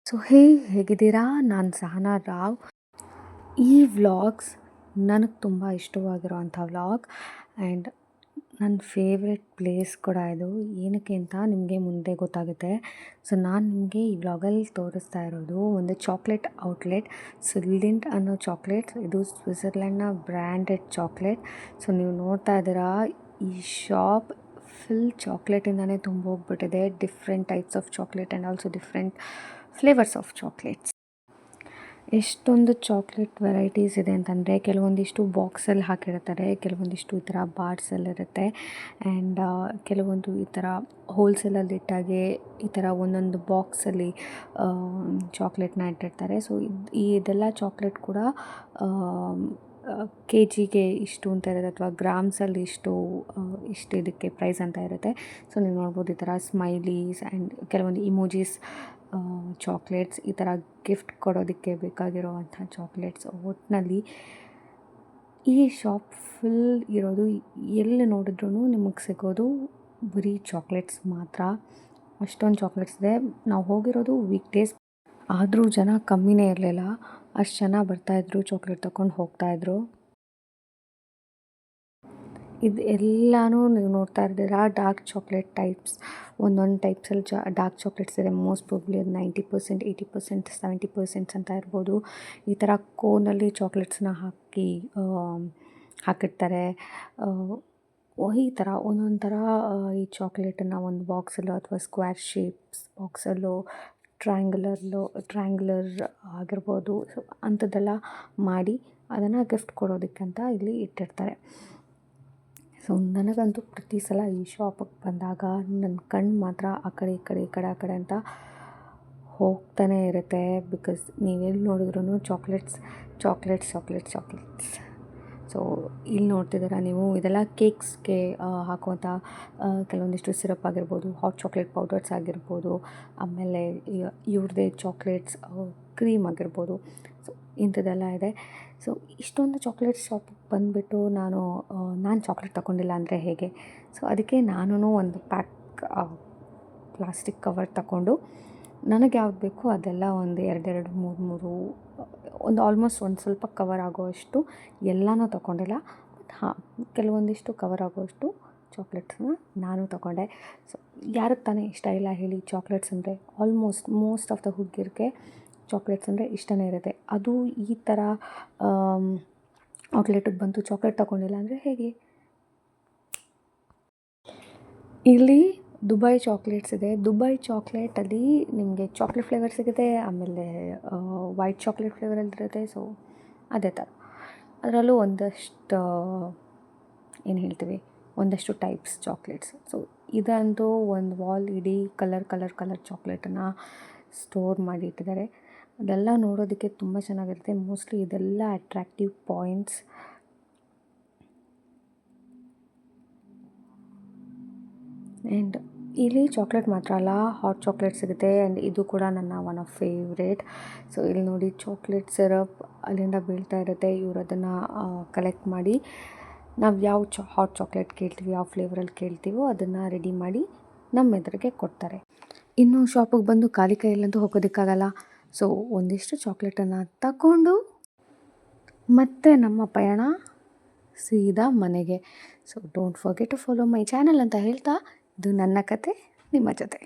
So ಹೇಗಿದ್ದೀರಾ? ನಾನು ಸಹನಾ ರಾವ್. ಈ ವ್ಲಾಗ್ಸ್ ನನಗೆ ತುಂಬ ಇಷ್ಟವಾಗಿರೋವಂಥ ವ್ಲಾಗ್ ಆ್ಯಂಡ್ ನನ್ನ ಫೇವ್ರೆಟ್ ಪ್ಲೇಸ್ ಕೂಡ ಇದು. ಏನಕ್ಕೆ ಅಂತ ನಿಮಗೆ ಮುಂದೆ ಗೊತ್ತಾಗುತ್ತೆ. ಸೊ ನಾನು ನಿಮಗೆ ಈ ವ್ಲಾಗಲ್ಲಿ ತೋರಿಸ್ತಾ ಇರೋದು ಒಂದು ಚಾಕ್ಲೇಟ್ ಔಟ್ಲೆಟ್. ಸೊ ಲಿಂಟ್ ಅನ್ನೋ ಚಾಕ್ಲೇಟ್, ಇದು ಸ್ವಿಟ್ಜರ್ಲೆಂಡ್ನ ಬ್ರ್ಯಾಂಡೆಡ್ ಚಾಕ್ಲೇಟ್. ಸೊ ನೀವು ನೋಡ್ತಾ ಇದ್ದೀರಾ, ಈ ಶಾಪ್ ಫುಲ್ ಚಾಕ್ಲೇಟಿಂದನೇ ತುಂಬೋಗ್ಬಿಟ್ಟಿದೆ. Different types of chocolate and also different flavours of chocolates. ಎಷ್ಟೊಂದು ಚಾಕ್ಲೇಟ್ ವೆರೈಟೀಸ್ ಇದೆ ಅಂತಂದರೆ, ಕೆಲವೊಂದಿಷ್ಟು ಬಾಕ್ಸಲ್ಲಿ ಹಾಕಿರ್ತಾರೆ, ಕೆಲವೊಂದಿಷ್ಟು ಈ ಥರ ಬಾರ್ಸಲ್ಲಿರುತ್ತೆ ಆ್ಯಂಡ್ ಕೆಲವೊಂದು ಈ ಥರ ಹೋಲ್ಸೇಲಲ್ಲಿ ಇಟ್ಟಾಗೆ ಈ ಥರ ಒಂದೊಂದು ಬಾಕ್ಸಲ್ಲಿ ಚಾಕ್ಲೇಟ್ನ ಇಟ್ಟಿರ್ತಾರೆ. ಸೊ ಇದೆಲ್ಲ ಚಾಕ್ಲೇಟ್ ಕೂಡ ಕೆ ಜಿಗೆ ಇಷ್ಟು ಅಂತ ಇರುತ್ತೆ, ಅಥವಾ ಗ್ರಾಮ್ಸಲ್ಲಿ ಇಷ್ಟು ಇದಕ್ಕೆ ಪ್ರೈಸ್ ಅಂತ ಇರುತ್ತೆ. ಸೊ ನೀವು ನೋಡ್ಬೋದು ಈ ಥರ ಸ್ಮೈಲೀಸ್ ಆ್ಯಂಡ್ ಕೆಲವೊಂದು ಇಮೋಜೀಸ್ ಚಾಕ್ಲೇಟ್ಸ್, ಈ ಥರ ಗಿಫ್ಟ್ ಕೊಡೋದಕ್ಕೆ ಬೇಕಾಗಿರೋವಂಥ ಚಾಕ್ಲೇಟ್ಸ್. ಒಟ್ಟಿನಲ್ಲಿ ಈ ಶಾಪ್ ಫುಲ್ ಇರೋದು, ಎಲ್ಲಿ ನೋಡಿದ್ರೂ ನಿಮಗೆ ಸಿಗೋದು ಬರೀ ಚಾಕ್ಲೇಟ್ಸ್ ಮಾತ್ರ. ಅಷ್ಟೊಂದು ಚಾಕ್ಲೇಟ್ಸ್ ಇದೆ. ನಾವು ಹೋಗಿರೋದು ವೀಕ್ ಡೇಸ್, ಆದರೂ ಜನ ಕಮ್ಮಿನೇ ಇರಲಿಲ್ಲ. ಅಷ್ಟು ಜನ ಬರ್ತಾಯಿದ್ರು, ಚಾಕ್ಲೇಟ್ ತೊಗೊಂಡು ಹೋಗ್ತಾಯಿದ್ರು. ಇದು ಎಲ್ಲನೂ ನೀವು ನೋಡ್ತಾ ಇದ್ದೀರಾ ಡಾರ್ಕ್ ಚಾಕ್ಲೇಟ್ ಟೈಪ್ಸ್. ಒಂದೊಂದು ಟೈಪ್ಸಲ್ಲಿ ಡಾರ್ಕ್ ಚಾಕ್ಲೇಟ್ಸ್ ಇದೆ. ಮೋಸ್ಟ್ ಪ್ರಾಬಬ್ಲಿ ಅದು 90%, 80%, 70% ಅಂತ ಇರ್ಬೋದು. ಈ ಥರ ಕೋನಲ್ಲಿ ಚಾಕ್ಲೇಟ್ಸ್ನ ಹಾಕಿರ್ತಾರೆ. ಈ ಥರ ಒಂದೊಂದು ಥರ ಈ ಚಾಕ್ಲೇಟನ್ನು ಒಂದು ಬಾಕ್ಸಲ್ಲೋ ಅಥವಾ ಸ್ಕ್ವೇರ್ ಶೇಪ್ಸ್ ಬಾಕ್ಸಲ್ಲೋ ಟ್ರ್ಯಾಂಗ್ಯುಲರ್ ಆಗಿರ್ಬೋದು, ಸೊ ಅಂಥದ್ದೆಲ್ಲ ಮಾಡಿ ಅದನ್ನು ಗಿಫ್ಟ್ ಕೊಡೋದಕ್ಕಂತ ಇಲ್ಲಿ ಇಟ್ಟಿರ್ತಾರೆ. ಸೊ ನನಗಂತೂ ಪ್ರತಿ ಸಲ ಈ ಶಾಪಿಗೆ ಬಂದಾಗ ನನ್ನ ಕಣ್ಣು ಮಾತ್ರ ಆ ಕಡೆ ಈ ಕಡೆ ಅಂತ ಹೋಗ್ತಾನೆ ಇರುತ್ತೆ. ಬಿಕಾಸ್ ನೀವೆಲ್ಲಿ ನೋಡಿದ್ರೂ ಚಾಕ್ಲೇಟ್ಸ್. ಸೊ ಇಲ್ಲಿ ನೋಡ್ತಿದ್ದೀರಾ ನೀವು, ಇದೆಲ್ಲ ಕೇಕ್ಸ್ಗೆ ಹಾಕುವಂಥ ಕೆಲವೊಂದಿಷ್ಟು ಸಿರಪ್ ಆಗಿರ್ಬೋದು, ಹಾಟ್ ಚಾಕ್ಲೇಟ್ ಪೌಡರ್ಸ್ ಆಗಿರ್ಬೋದು, ಆಮೇಲೆ ಇವ್ರದ್ದೇ ಚಾಕ್ಲೇಟ್ಸ್ ಕ್ರೀಮ್ ಆಗಿರ್ಬೋದು. ಸೊ ಇಂಥದ್ದೆಲ್ಲ ಇದೆ. ಸೊ ಇಷ್ಟೊಂದು ಚಾಕ್ಲೇಟ್ ಶಾಪಿಗೆ ಬಂದುಬಿಟ್ಟು ನಾನು ಚಾಕ್ಲೇಟ್ ತೊಗೊಂಡಿಲ್ಲ ಅಂದರೆ ಹೇಗೆ? ಸೊ ಅದಕ್ಕೆ ನಾನೂ ಒಂದು ಪ್ಲಾಸ್ಟಿಕ್ ಕವರ್ ತಗೊಂಡು, ನನಗೆ ಯಾವ್ದು ಬೇಕೋ ಅದೆಲ್ಲ ಒಂದು 2 3 ಒಂದು ಆಲ್ಮೋಸ್ಟ್ ಒಂದು ಸ್ವಲ್ಪ ಕವರ್ ಆಗೋವಷ್ಟು ಎಲ್ಲನೂ ತೊಗೊಂಡಿಲ್ಲ. ಬಟ್ ಕೆಲವೊಂದಿಷ್ಟು ಕವರ್ ಆಗೋವಷ್ಟು ಚಾಕ್ಲೇಟ್ಸನ್ನ ನಾನು ತೊಗೊಂಡೆ. ಸೊ ಯಾರಿಗೆ ತಾನೇ ಇಷ್ಟ ಇಲ್ಲ ಹೇಳಿ? ಚಾಕ್ಲೇಟ್ಸ್ ಅಂದರೆ ಮೋಸ್ಟ್ ಆಫ್ ದ ಹುಡುಗಿರಿಗೆ ಚಾಕ್ಲೇಟ್ಸ್ ಅಂದರೆ ಇಷ್ಟನೇ ಇರುತ್ತೆ. ಅದು ಈ ಥರ ಔಟ್ಲೆಟಿಗೆ ಬಂದು ಚಾಕ್ಲೇಟ್ ತೊಗೊಂಡಿಲ್ಲ ಅಂದರೆ ಹೇಗೆ? ಇಲ್ಲಿ ದುಬೈ ಚಾಕ್ಲೇಟ್ಸ್ ಇದೆ. ದುಬೈ ಚಾಕ್ಲೇಟಲ್ಲಿ ನಿಮಗೆ ಚಾಕ್ಲೇಟ್ ಫ್ಲೇವರ್ ಸಿಗುತ್ತೆ, ಆಮೇಲೆ ವೈಟ್ ಚಾಕ್ಲೇಟ್ ಫ್ಲೇವರಲ್ಲಿರುತ್ತೆ. ಸೊ ಅದೇ ಥರ ಅದರಲ್ಲೂ ಒಂದಷ್ಟು ಟೈಪ್ಸ್ ಚಾಕ್ಲೇಟ್ಸ್. ಸೊ ಇದಂತೂ ಒಂದು ವಾಲ್ ಇಡೀ ಕಲರ್ ಚಾಕ್ಲೇಟನ್ನು ಸ್ಟೋರ್ ಮಾಡಿ ಇಟ್ಟಿದ್ದಾರೆ. ಅದೆಲ್ಲ ನೋಡೋದಕ್ಕೆ ತುಂಬ ಚೆನ್ನಾಗಿರುತ್ತೆ. ಮೋಸ್ಟ್ಲಿ ಇದೆಲ್ಲ ಅಟ್ರಾಕ್ಟಿವ್ ಪಾಯಿಂಟ್ಸ್. ಆ್ಯಂಡ್ ಇಲ್ಲಿ ಚಾಕ್ಲೇಟ್ ಮಾತ್ರ ಅಲ್ಲ, ಹಾಟ್ ಚಾಕ್ಲೇಟ್ ಸಿಗುತ್ತೆ. ಆ್ಯಂಡ್ ಇದು ಕೂಡ ನನ್ನ ಒನ್ ಆಫ್ ಫೇವ್ರೇಟ್. ಸೊ ಇಲ್ಲಿ ನೋಡಿ, ಚಾಕ್ಲೇಟ್ ಸಿರಪ್ ಅಲ್ಲಿಂದ ಬೀಳ್ತಾ ಇರುತ್ತೆ. ಇವರು ಅದನ್ನು ಕಲೆಕ್ಟ್ ಮಾಡಿ, ನಾವು ಯಾವ ಹಾಟ್ ಚಾಕ್ಲೇಟ್ ಕೇಳ್ತೀವಿ, ಯಾವ ಫ್ಲೇವರಲ್ಲಿ ಕೇಳ್ತೀವೋ ಅದನ್ನು ರೆಡಿ ಮಾಡಿ ನಮ್ಮ ಎದುರಿಗೆ ಕೊಡ್ತಾರೆ. ಇನ್ನು ಶಾಪಿಗೆ ಬಂದು ಖಾಲಿ ಕೈಯಲ್ಲಂತೂ ಹೋಗೋದಕ್ಕಾಗಲ್ಲ. ಸೊ ಒಂದಿಷ್ಟು ಚಾಕ್ಲೇಟನ್ನು ತಗೊಂಡು ಮತ್ತೆ ನಮ್ಮ ಪಯಣ ಸೀದಾ ಮನೆಗೆ. So don't forget to follow my channel ಅಂತ ಹೇಳ್ತಾ, ಇದು ನನ್ನ ಕತೆ ನಿಮ್ಮ ಜೊತೆ.